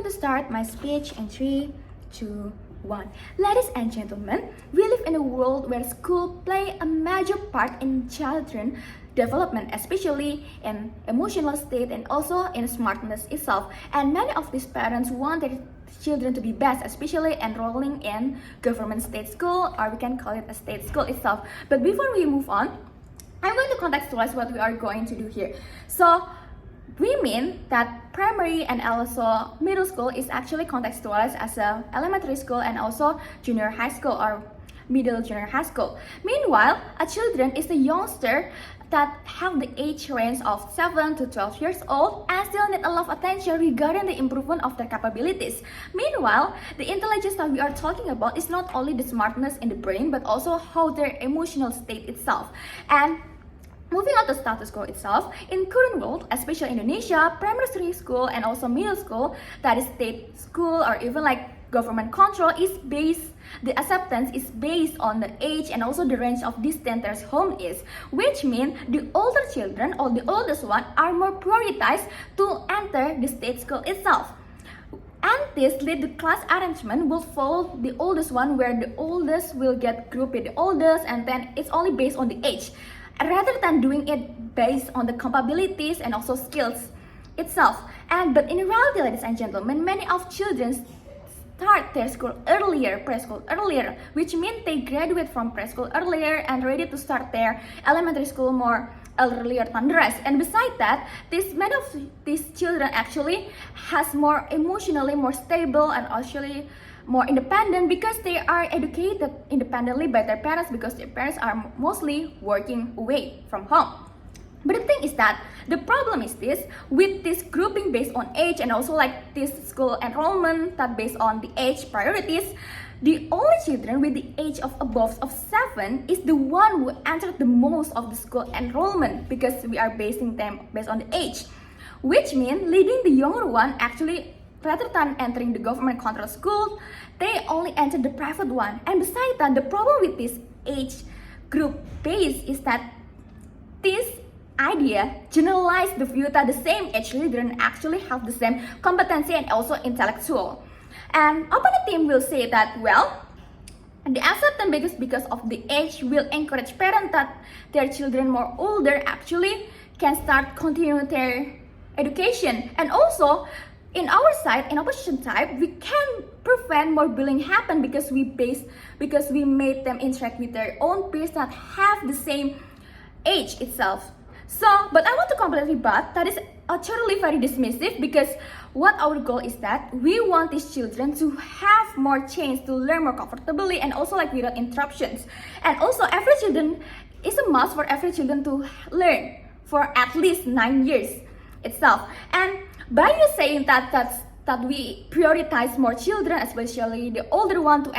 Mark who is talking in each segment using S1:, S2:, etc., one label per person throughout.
S1: going to start my speech in 3, 2, 1. Ladies and gentlemen, we live in a world where school play a major part in children development, especially in emotional state and also in smartness itself. And many of these parents want their children to be best, especially enrolling in government state school, or we can call it a state school itself. But before we move on, I'm going to contextualize what we are going to do here. So we mean that primary and also middle school is actually contextualized as a elementary school and also junior high school or middle junior high school. Meanwhile, a children is a youngster that have the age range of 7 to 12 years old and still need a lot of attention regarding the improvement of their capabilities. Meanwhile, the intelligence that we are talking about is not only the smartness in the brain but also how their emotional state itself. And moving on to status quo itself, in current world, especially Indonesia, primary school and also middle school, that is state school or even like government control, is based, the acceptance is based on the age and also the range of distance their home is, which means the older children or the oldest one are more prioritized to enter the state school itself. And this lead the class arrangement will follow the oldest one, where the oldest will get grouped with the oldest, and then it's only based on the age, rather than doing it based on the capabilities and also skills itself. But in reality, ladies and gentlemen, many of children start their school earlier, preschool earlier, which means they graduate from preschool earlier and ready to start their elementary school more earlier than the rest. And besides that, many of these children actually has more emotionally more stable and actually more independent because they are educated independently by their parents, because their parents are mostly working away from home. But the thing is that the problem is this, with this grouping based on age and also like this school enrollment that based on the age priorities, the only children with the age of above of 7 is the one who entered the most of the school enrollment, because we are basing them based on the age, which means leading the younger one actually, rather than entering the government control school, they only enter the private one. And besides that, the problem with this age group base is that this idea generalize the view that the same age children actually have the same competency and also intellectual. And opponent team will say that, well, the acceptance because of the age will encourage parents that their children more older actually can start continuing their education. And also, in our side, in opposition type, we can prevent more bullying happen because we made them interact with their own peers that have the same age itself. So, but I want to completely but that is totally very dismissive, because what our goal is that we want these children to have more chance to learn more comfortably and also like without interruptions. And also every children is a must for every children to learn for at least 9 years itself. And by you saying that we prioritize more children, especially the older one, to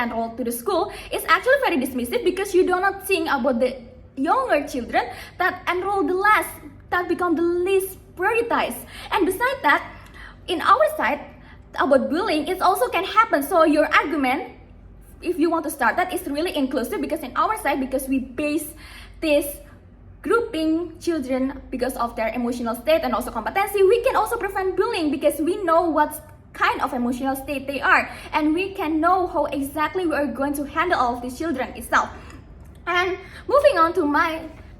S1: enroll to the school, is actually very dismissive, because you do not think about the younger children that enroll the last, that become the least prioritized. And besides that, in our side about bullying, it also can happen. So your argument, if you want to start that, is really inclusive, because in our side, because we base this grouping children because of their emotional state and also competency, we can also prevent bullying, because we know what kind of emotional state they are, and we can know how exactly we are going to handle all of these children itself. And moving on to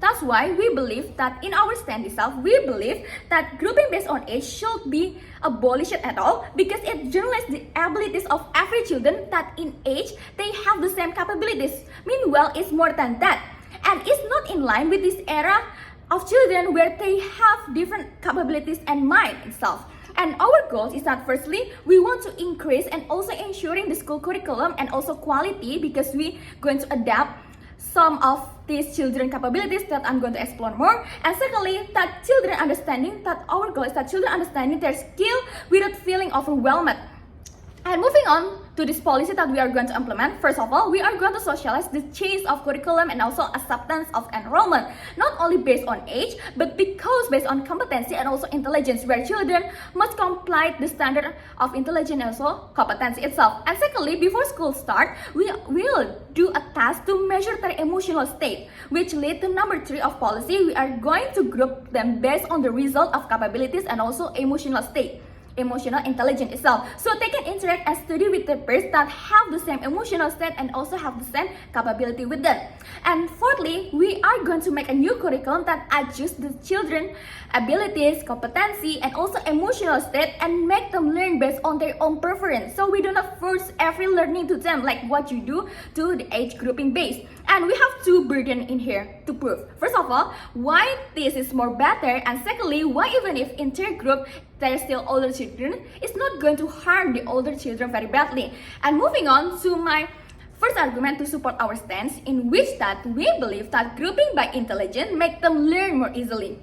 S1: that's why we believe that in our stand itself, we believe that grouping based on age should be abolished at all, because it generalizes the abilities of every children that in age they have the same capabilities. Meanwhile, it's more than that, and it's not in line with this era of children where they have different capabilities and mind itself. And our goal is that firstly, we want to increase and also ensuring the school curriculum and also quality, because we going to adapt some of these children capabilities that I'm going to explore more. And secondly, that children understanding, that our goal is that children understanding their skill without feeling overwhelmed. And moving on to this policy that we are going to implement, first of all, we are going to socialize the change of curriculum and also acceptance of enrollment, not only based on age, but because based on competency and also intelligence, where children must comply the standard of intelligence and also competency itself. And secondly, before school start, we will do a task to measure their emotional state, which lead to number 3 of policy. We are going to group them based on the result of capabilities and also emotional state emotional intelligence itself. So they can interact and study with their peers that have the same emotional state and also have the same capability with them. And fourthly, we are going to make a new curriculum that adjusts the children abilities, competency, and also emotional state and make them learn based on their own preference. So we do not force every learning to them like what you do to the age grouping base. And we have two burden in here to prove. First of all, why this is more better, and secondly, why even if in their group they're still older children, it's not going to harm the older children very badly. And moving on to my first argument to support our stance, in which that we believe that grouping by intelligence make them learn more easily.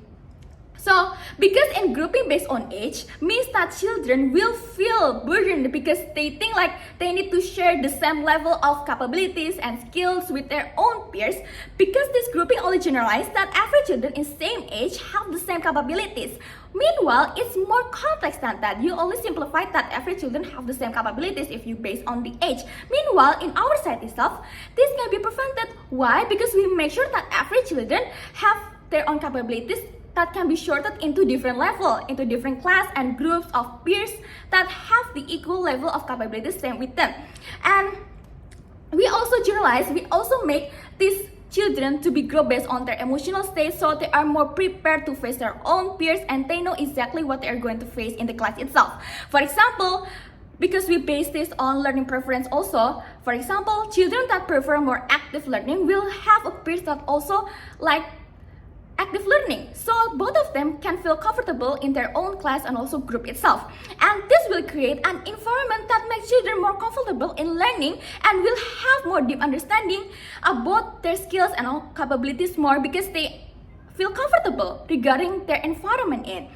S1: So, because in grouping based on age means that children will feel burdened because they think like they need to share the same level of capabilities and skills with their own peers, because this grouping only generalizes that every children in same age have the same capabilities. Meanwhile, it's more complex than that. You only simplify that every children have the same capabilities if you base on the age. Meanwhile, in our side itself, this can be prevented. Why? Because we make sure that every children have their own capabilities that can be shorted into different level, into different class and groups of peers that have the equal level of capabilities same with them. And we also generalize, we also make these children to be grouped based on their emotional state, so they are more prepared to face their own peers and they know exactly what they are going to face in the class itself. For example, because we base this on learning preference also, for example, children that prefer more active learning will have a peers that also like active learning, so both of them can feel comfortable in their own class and also group itself. And this will create an environment that makes children more comfortable in learning and will have more deep understanding about their skills and capabilities more because they feel comfortable regarding their environment in.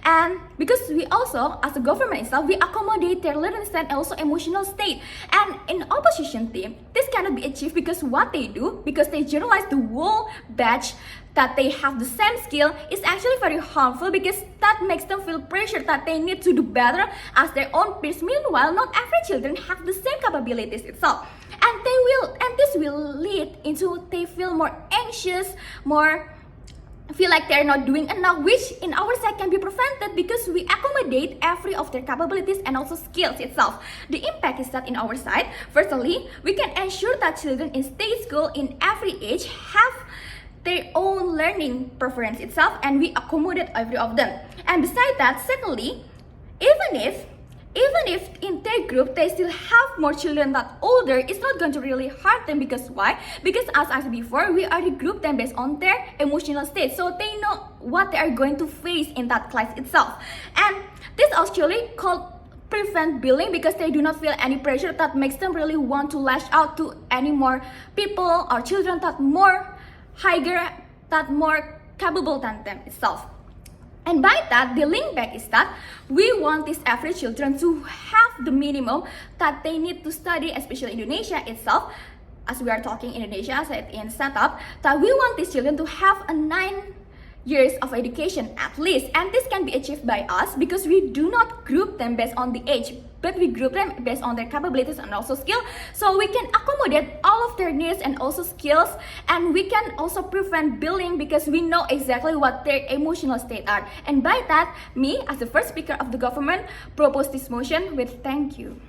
S1: And because we also, as a government itself, we accommodate their learning state and also emotional state. And in opposition team, this cannot be achieved because what they do, because they generalize the whole batch that they have the same skill, is actually very harmful because that makes them feel pressure that they need to do better as their own peers. Meanwhile, not every children have the same capabilities itself. And this will lead into they feel more anxious, more feel like they're not doing enough, which in our side can be prevented because we accommodate every of their capabilities and also skills itself. The impact is that in our side, firstly, we can ensure that children in state school in every age have their own learning preference itself and we accommodate every of them. And besides that, secondly, even if in their group they still have more children that older, it's not going to really hurt them. Because why? Because as I said before, we already group them based on their emotional state, so they know what they are going to face in that class itself. And this actually called prevent bullying because they do not feel any pressure that makes them really want to lash out to any more people or children that more higher, that more capable than them itself. And by that, the link back is that we want these average children to have the minimum that they need to study, especially Indonesia itself, as we are talking Indonesia in setup, that we want these children to have a 9 years of education at least. And this can be achieved by us because we do not group them based on the age, but we group them based on their capabilities and also skill, so we can accommodate all of their needs and also skills. And we can also prevent bullying because we know exactly what their emotional state are. And by that, me as the first speaker of the government propose this motion with thank you.